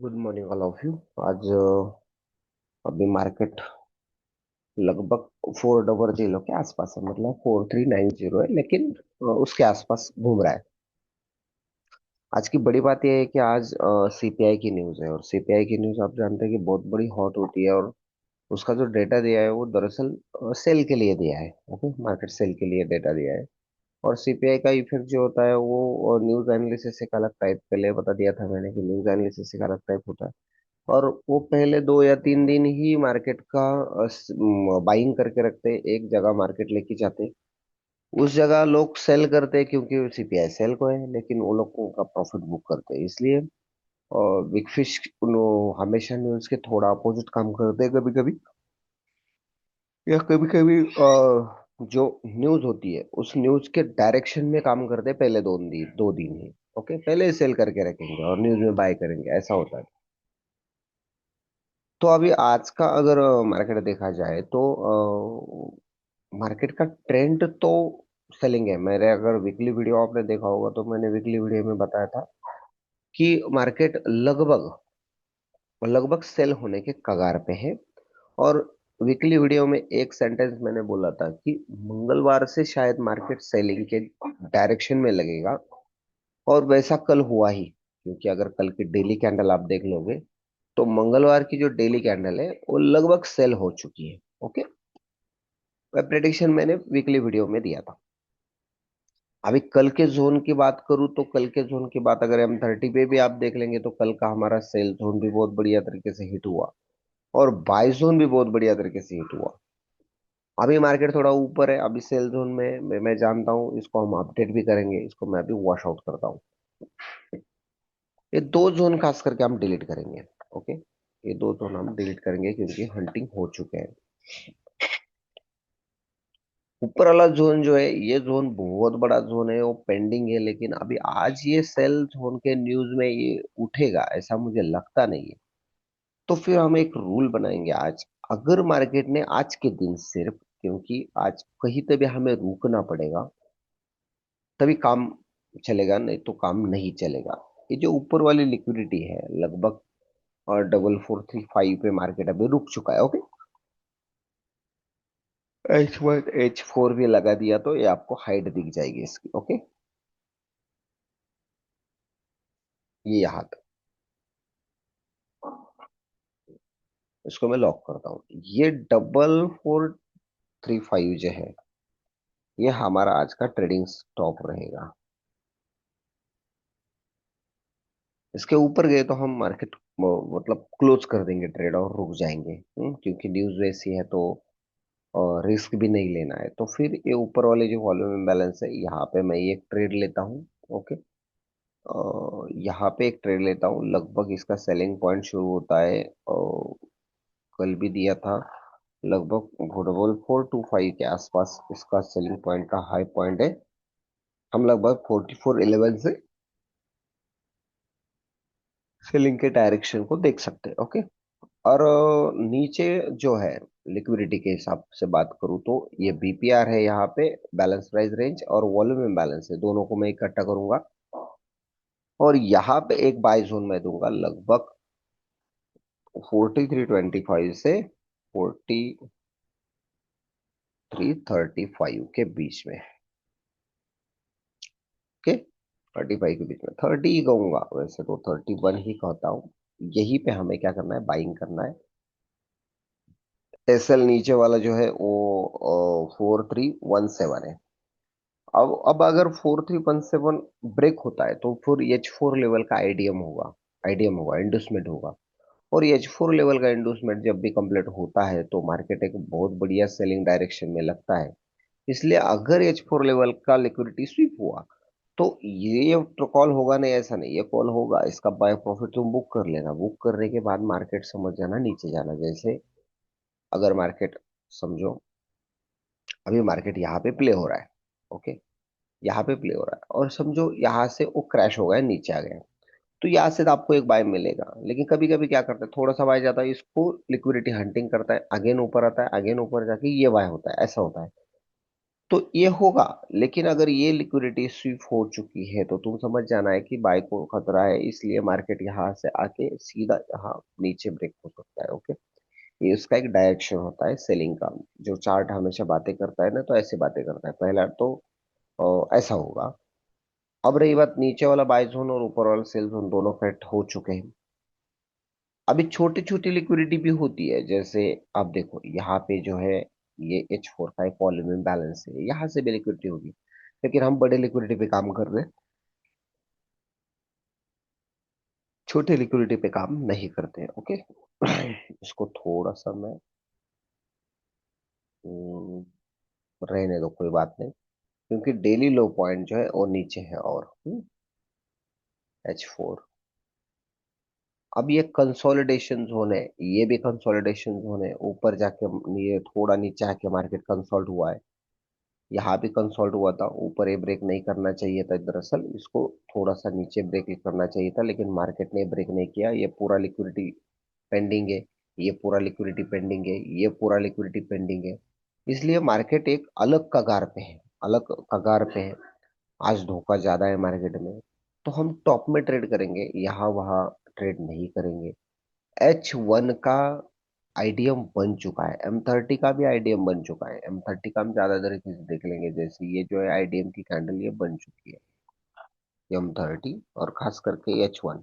Good morning all of you. आज अभी market लगभग 400 के आसपास है, मतलब 4390 है, लेकिन उसके आसपास घूम रहा है। आज की बड़ी बात यह है कि आज सीपीआई की न्यूज़ है, और सीपीआई की न्यूज़ आप जानते हैं कि बहुत बड़ी हॉट होती है। और उसका जो डेटा दिया है वो दरअसल सेल के लिए दिया है। ओके, मार्केट सेल के लिए डेटा दिया है। और सीपीआई का इफेक्ट जो होता है वो न्यूज़ एनालिसिस एक अलग टाइप, पहले बता दिया था मैंने कि न्यूज़ एनालिसिस एक अलग टाइप होता है। और वो पहले 2 या 3 दिन ही मार्केट का बाइंग करके रखते, एक जगह मार्केट लेके जाते, उस जगह लोग सेल करते क्योंकि सीपीआई सेल को है, लेकिन वो लोग को का प्रॉफिट बुक करते हैं। इसलिए बिग फिश हमेशा न्यूज के थोड़ा अपोजिट काम करते हैं कभी कभी, या कभी कभी जो न्यूज होती है उस न्यूज के डायरेक्शन में काम करते हैं पहले 2 दिन ही। ओके, पहले सेल करके रखेंगे और न्यूज में बाय करेंगे, ऐसा होता है। तो अभी आज का अगर मार्केट देखा जाए तो मार्केट का ट्रेंड तो सेलिंग है। मेरे अगर वीकली वीडियो आपने देखा होगा तो मैंने वीकली वीडियो में बताया था कि मार्केट लगभग लगभग सेल होने के कगार पे है। और वीकली वीडियो में एक सेंटेंस मैंने बोला था कि मंगलवार से शायद मार्केट सेलिंग के डायरेक्शन में लगेगा। और वैसा कल हुआ ही, क्योंकि अगर कल की डेली कैंडल आप देख लोगे तो मंगलवार की जो डेली कैंडल है वो लगभग सेल हो चुकी है। ओके, वह प्रेडिक्शन मैंने वीकली वीडियो में दिया था। अभी कल के जोन की बात करूं तो कल के जोन की बात अगर M30 पे भी आप देख लेंगे तो कल का हमारा सेल जोन भी बहुत बढ़िया तरीके से हिट हुआ, और बाय जोन भी बहुत बढ़िया तरीके से हिट हुआ। अभी मार्केट थोड़ा ऊपर है, अभी सेल जोन में मैं जानता हूँ, इसको हम अपडेट भी करेंगे, इसको मैं अभी वॉश आउट करता हूँ। ये दो जोन खास करके हम डिलीट करेंगे। ओके, ये दो जोन हम डिलीट करेंगे क्योंकि हंटिंग हो चुके हैं। ऊपर वाला जोन जो है, ये जोन बहुत बड़ा जोन है, वो पेंडिंग है, लेकिन अभी आज ये सेल जोन के न्यूज में ये उठेगा ऐसा मुझे लगता नहीं है। तो फिर हम एक रूल बनाएंगे आज। अगर मार्केट ने आज के दिन सिर्फ, क्योंकि आज कहीं तो भी हमें रुकना पड़ेगा तभी काम चलेगा, नहीं तो काम नहीं चलेगा। ये जो ऊपर वाली लिक्विडिटी है लगभग और 4435 पे मार्केट अभी रुक चुका है। ओके, H1 H4 भी लगा दिया तो ये आपको हाइट दिख जाएगी इसकी। ओके, ये यहाँ तक, इसको मैं लॉक करता हूँ। ये 4435 जो है ये हमारा आज का ट्रेडिंग स्टॉप रहेगा। इसके ऊपर गए तो हम मार्केट मतलब क्लोज कर देंगे ट्रेड और रुक जाएंगे। क्योंकि न्यूज वैसी है तो रिस्क भी नहीं लेना है। तो फिर ये ऊपर वाले जो वॉल्यूम इम्बैलेंस है यहाँ पे मैं एक ट्रेड लेता हूँ। ओके, यहाँ पे एक ट्रेड लेता हूँ। लगभग इसका सेलिंग पॉइंट शुरू होता है, कल भी दिया था, लगभग 4425 के आसपास इसका सेलिंग पॉइंट का हाई पॉइंट है। हम लगभग 4411 से सेलिंग के डायरेक्शन को देख सकते हैं। ओके, और नीचे जो है लिक्विडिटी के हिसाब से बात करूं तो ये बीपीआर है यहाँ पे, बैलेंस प्राइस रेंज, और वॉल्यूम इम्बैलेंस है, दोनों को मैं इकट्ठा करूंगा। और यहाँ पे एक बाय जोन मैं दूंगा लगभग 4325 से 4335 के बीच में। ओके, 35 के बीच में, 30 ही कहूंगा, वैसे तो 31 ही कहता हूँ। यही पे हमें क्या करना है, बाइंग करना है। एसएल नीचे वाला जो है वो 4317 है। अब अगर 4317 ब्रेक होता है तो फिर H4 लेवल का आईडीएम होगा, इंडूसमेंट होगा। और H4 लेवल का इंडूसमेंट जब भी कंप्लीट होता है तो मार्केट एक बहुत बढ़िया सेलिंग डायरेक्शन में लगता है। इसलिए अगर H4 लेवल का लिक्विडिटी स्वीप हुआ तो ये तो कॉल होगा नहीं, ऐसा नहीं, ये कॉल होगा, इसका बाय प्रॉफिट तुम बुक कर लेना। बुक करने के बाद मार्केट समझ जाना नीचे जाना। जैसे अगर मार्केट, समझो अभी मार्केट यहाँ पे प्ले हो रहा है। ओके, यहाँ पे प्ले हो रहा है और समझो यहाँ से वो क्रैश हो गया, नीचे आ गया, तो यहाँ से तो आपको एक बाय मिलेगा। लेकिन कभी कभी क्या करता है, थोड़ा सा बाय जाता है, इसको लिक्विडिटी हंटिंग करता है, अगेन ऊपर आता है, अगेन ऊपर जाके ये बाय होता है, ऐसा होता है। तो ये होगा। लेकिन अगर ये लिक्विडिटी स्वीप हो चुकी है तो तुम समझ जाना है कि बाय को खतरा है, इसलिए मार्केट यहाँ से आके सीधा यहाँ नीचे ब्रेक हो सकता है। ओके, ये इसका एक डायरेक्शन होता है सेलिंग का। जो चार्ट हमेशा बातें करता है ना, तो ऐसे बातें करता है। पहला तो ऐसा होगा। अब रही बात, नीचे वाला बाय जोन और ऊपर वाला सेल जोन दोनों कट हो चुके हैं। अभी छोटी छोटी लिक्विडिटी भी होती है, जैसे आप देखो यहाँ पे जो है, ये H4 का एक वॉल्यूम बैलेंस है, यहाँ से भी लिक्विडिटी होगी। लेकिन हम बड़े लिक्विडिटी पे काम कर रहे हैं, छोटे लिक्विडिटी पे काम नहीं करते हैं। ओके, इसको थोड़ा सा मैं रहने दो, कोई बात नहीं। क्योंकि डेली लो पॉइंट जो है वो नीचे है, और H4। अब ये कंसोलिडेशन जोन है, ये भी कंसोलिडेशन जोन है। ऊपर जाके ये थोड़ा नीचे आके मार्केट कंसोल्ट हुआ है, यहाँ भी कंसोल्ट हुआ था। ऊपर ये ब्रेक नहीं करना चाहिए था, दरअसल इसको थोड़ा सा नीचे ब्रेक करना चाहिए था, लेकिन मार्केट ने ब्रेक नहीं किया। ये पूरा लिक्विडिटी पेंडिंग है, ये पूरा लिक्विडिटी पेंडिंग है, ये पूरा लिक्विडिटी पेंडिंग है। इसलिए मार्केट एक अलग कगार पे है, अलग कगार पे है। आज धोखा ज्यादा है मार्केट में, तो हम टॉप में ट्रेड करेंगे, यहाँ वहाँ ट्रेड नहीं करेंगे। H1 का आईडीएम बन चुका है, M30 का भी आईडीएम बन चुका है। M30 का हम ज्यादा तरीके से देख लेंगे, जैसे ये जो है आईडीएम की कैंडल ये बन चुकी है, M30 और खास करके H1,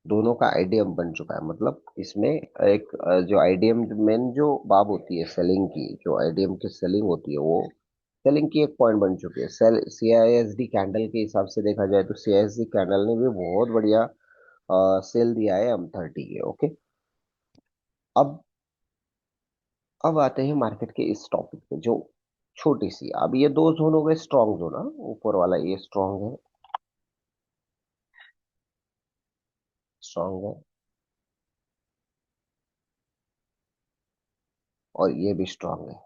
दोनों का आईडीएम बन चुका है। मतलब इसमें एक जो आईडीएम मेन जो बाब होती है सेलिंग की, जो आईडीएम की सेलिंग होती है, वो सेलिंग की एक पॉइंट बन चुकी है। सेल CISD कैंडल के हिसाब से देखा जाए तो CISD कैंडल ने भी बहुत बढ़िया सेल दिया है M30 के। ओके, अब आते हैं मार्केट के इस टॉपिक पे, जो छोटी सी, अब ये दो जोन हो गए स्ट्रॉन्ग जोन। हाँ, ऊपर वाला ये स्ट्रॉन्ग है, स्ट्रॉन्ग है, और ये भी स्ट्रॉन्ग है।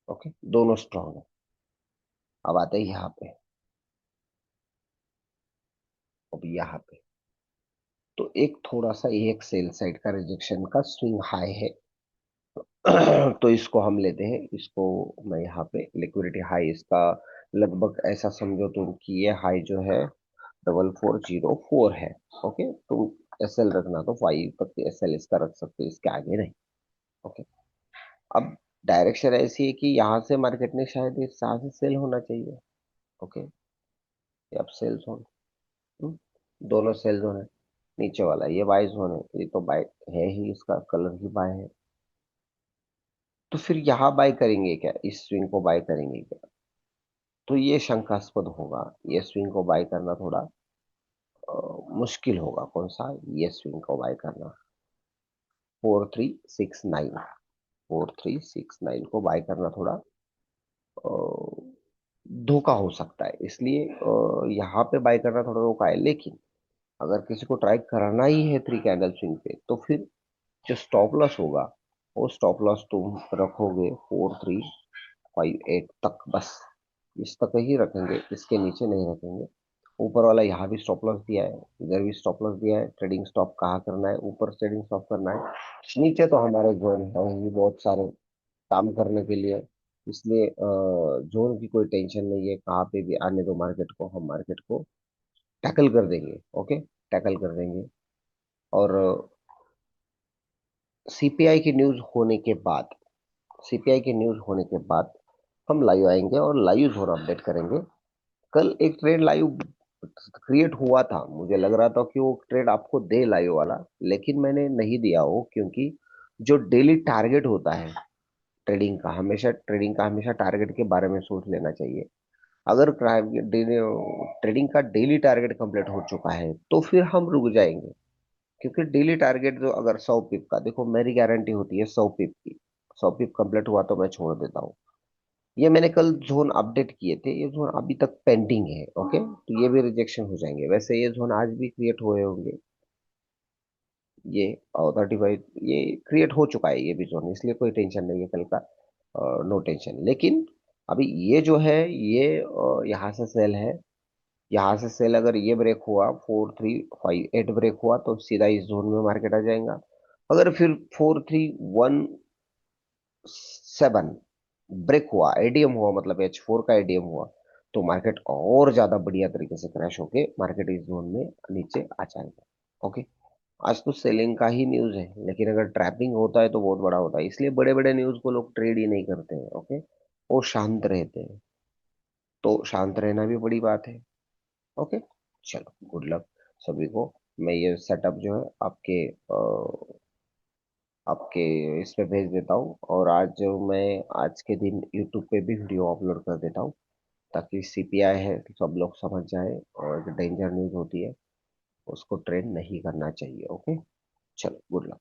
ओके, दोनों स्ट्रॉन्ग है। अब आते हैं यहाँ पे, अब यहाँ पे तो एक थोड़ा सा ये एक सेल साइड का रिजेक्शन का स्विंग हाई है। तो इसको हम लेते हैं, इसको मैं यहाँ पे लिक्विडिटी हाई इसका लगभग ऐसा समझो तुम कि ये हाई जो है 4404 है। ओके, तुम SL रखना तो 5 तक SL इसका रख सकते हो, इसके आगे नहीं। ओके, अब डायरेक्शन ऐसी है कि यहाँ से मार्केट ने शायद इस यहाँ से सेल होना चाहिए। ओके, ये अब सेल जोन, दोनों सेल जोन है। नीचे वाला ये बाय जोन है, ये तो बाय है ही, इसका कलर ही बाय है। तो फिर यहाँ बाय करेंगे क्या, इस स्विंग को बाय करेंगे क्या? तो ये शंकास्पद होगा। ये स्विंग को बाय करना थोड़ा मुश्किल होगा। कौन सा, ये स्विंग को बाय करना? 4369, 4369 को बाय करना थोड़ा अ, धोखा हो सकता है, इसलिए यहाँ पे बाय करना थोड़ा धोखा है। लेकिन अगर किसी को ट्राई करना ही है 3 कैंडल स्विंग पे, तो फिर जो स्टॉप लॉस होगा, वो स्टॉप लॉस तुम रखोगे 4358 तक, बस इस तक ही रखेंगे, इसके नीचे नहीं रखेंगे। ऊपर वाला यहाँ भी स्टॉप लॉस दिया है, इधर भी स्टॉप लॉस दिया है। ट्रेडिंग स्टॉप कहाँ करना है, ऊपर ट्रेडिंग स्टॉप करना है। नीचे तो हमारे जोन है ही बहुत सारे काम करने के लिए, इसलिए जोन की कोई टेंशन नहीं है। कहाँ पे भी आने दो मार्केट को, हम मार्केट को टैकल कर देंगे। ओके, टैकल कर देंगे। और सीपीआई की न्यूज होने के बाद, सीपीआई की न्यूज होने के बाद हम लाइव आएंगे और लाइव जोन अपडेट करेंगे। कल एक ट्रेड लाइव क्रिएट हुआ था, मुझे लग रहा था कि वो ट्रेड आपको दे लाइव वाला, लेकिन मैंने नहीं दिया वो, क्योंकि जो डेली टारगेट होता है ट्रेडिंग का हमेशा टारगेट के बारे में सोच लेना चाहिए। अगर ट्रेडिंग का डेली टारगेट कंप्लीट हो चुका है तो फिर हम रुक जाएंगे। क्योंकि डेली टारगेट जो अगर 100 पिप का, देखो मेरी गारंटी होती है 100 पिप की, 100 पिप कंप्लीट हुआ तो मैं छोड़ देता हूँ। ये मैंने कल जोन अपडेट किए थे, ये जोन अभी तक पेंडिंग है। ओके, तो ये भी रिजेक्शन हो जाएंगे। वैसे ये जोन आज भी क्रिएट हुए होंगे, ये 35 ये क्रिएट हो चुका है ये भी जोन, इसलिए कोई टेंशन नहीं है कल का, नो टेंशन। लेकिन अभी ये जो है, ये यहाँ से सेल है, यहाँ से सेल अगर ये ब्रेक हुआ 4358 ब्रेक हुआ तो सीधा इस जोन में मार्केट आ जाएगा। अगर फिर 4317 ब्रेक हुआ, एडीएम हुआ, मतलब H4 का एडीएम हुआ, तो मार्केट और ज्यादा बढ़िया तरीके से क्रैश होके मार्केट इस जोन में नीचे आ जाएगा। ओके। आज तो सेलिंग का ही न्यूज है, लेकिन अगर ट्रैपिंग होता है तो बहुत बड़ा होता है, इसलिए बड़े बड़े न्यूज को लोग ट्रेड ही नहीं करते हैं। ओके। वो शांत रहते हैं, तो शांत रहना भी बड़ी बात है। ओके। चलो, गुड लक सभी को। मैं ये सेटअप जो है आपके इस पे भेज देता हूँ, और आज जो मैं आज के दिन यूट्यूब पे भी वीडियो अपलोड कर देता हूँ, ताकि सीपीआई है सब लोग समझ जाए, और जो डेंजर न्यूज होती है उसको ट्रेड नहीं करना चाहिए। ओके। चलो, गुड लक।